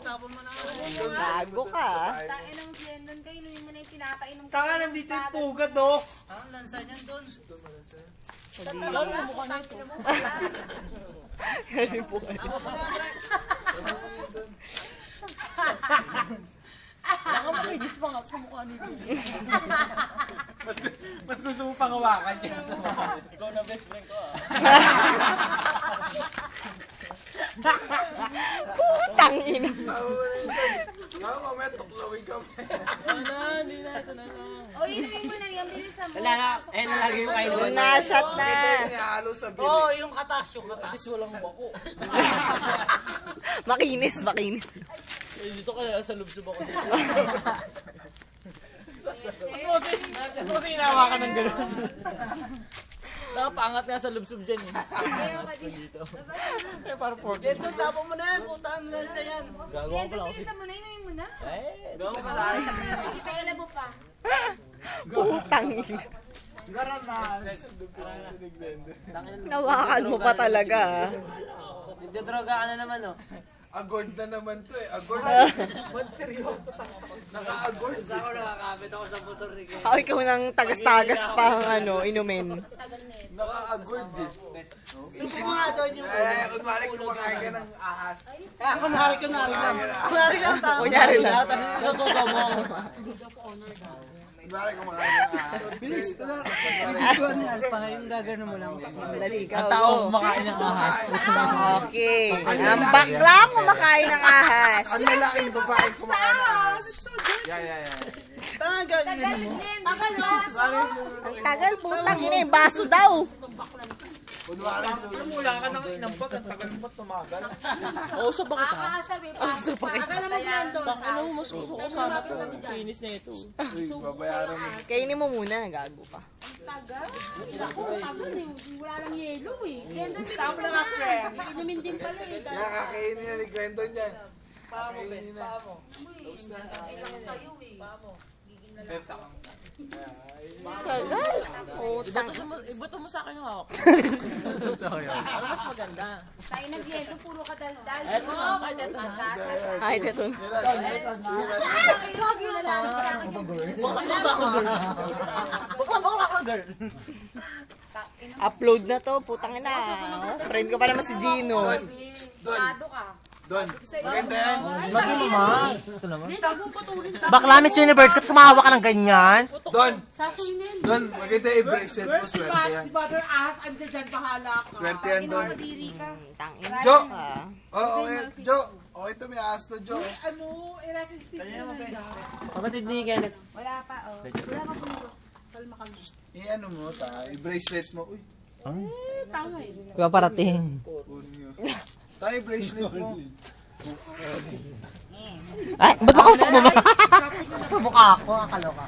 tapon mo na. Gago ka. Tain ng blendon kayo, inumin mo na yung pinapainom ko. Taka nandito yung pugat oh. Ang lansa niyan doon. Sa trabaho na mukha nito. Kasi po. Baka makinis pa nga sa mukha nito. Mas gusto mo pang hawakan kaya sa mukha. Ikaw na best friend ko ah. Putang ina. Mamaya tuklawin kami. Hindi na, ito na lang. O, inumin mo na yan, bilisan mo. Wala na, nalagay yung kain. Yung na-shot na. Inihalo sa bili. Oo, yung katas, yung katas. Kasi walang bako. Makinis. Dito ka na, sa lubsob ako dito. Ba't mo hinawa ka ng gano'n? Nakapangat nga sa lubsob dyan eh. Ayaw ka din. Kaya parang 40. Blendon, tapon mo na yan. Puta, ang lansa yan. Gagawa ko Blendon, lang ako. bilisan mo na, inumin mo na. Gawa ka lang. Sige, kailan mo pa. Putang ina. Nawakan mo pa talaga. Nagdodroga ka na naman, oh. Agord na naman to eh. Agord. Seryoso. Naka-agord. Ako nakakapit ako sa Puerto Rico. Ako ikaw nang tagas-tagas pa inumin. Naka-agord eh. Susi mo nga doon yung... Kunwari kumakain ka ng ahas. Kunwari lang. Kunyari lang. Tapos natuto mo. Kunwari kumakain ng ahas. Bilis ko na. Dali ka. Ang tao kumakain ng ahas. Okay. Ang bakla kumakain ng ahas. Ang lalaking babae kumakain ng ahas. Yeah. Tagal din. Tagal ba? Ang tagal, putang ina, yung baso daw. Kunwari. Wala ka nang inampag. Ang tagal mo tumagal. Oo, sa bakit ha? Kakasar, may pasok pa. Tagal naman blendon. Ano mo, mas gusto ko sana ito. Kinis na ito. Uy, babayaran mo. Kainin mo muna, gago pa. Tagal. Tagal eh. Wala lang yelo eh. Blendon, bilisan Tapos mo na na. inumin din pala eh. Dahil Nakakainin na ni Glendon yan. Paano, best? Paano? Tagal. Putang. Ibato mo sa akin yung hawak. Ano mas maganda? Tayo na blendon, puro ka daldal. Eto na, kahit eto na. Ay, ito na. Huwag yun na lang. Bakla ka, girl. Upload na to, putang ina. Friend ko pa naman si Gino. Kado ka. Don. Maganda yan. Bakla Miss Universe, kasi sumahawa ka ng ganyan. Don. sasuinin. Don, maganda yung bracelet mo. Swerte yan. Father Ahas, andyan dyan, bahala ako. Swerte yan, Don. Diri ka. Tangina. Jo! Ah. Oo, okay. Jo! Okay to, may ahas to, Jo. Ano, i-resist Kapatid ni Kenneth. Wala pa, oh. Wala ka puno. Kalma ka. I-ano mo, i-bracelet mo. Uy, Tama eh. Diba parating? unyo. Tayo, bracelet mo. Ay, ba't makausok mo ba? Mukha ako, akalo ka.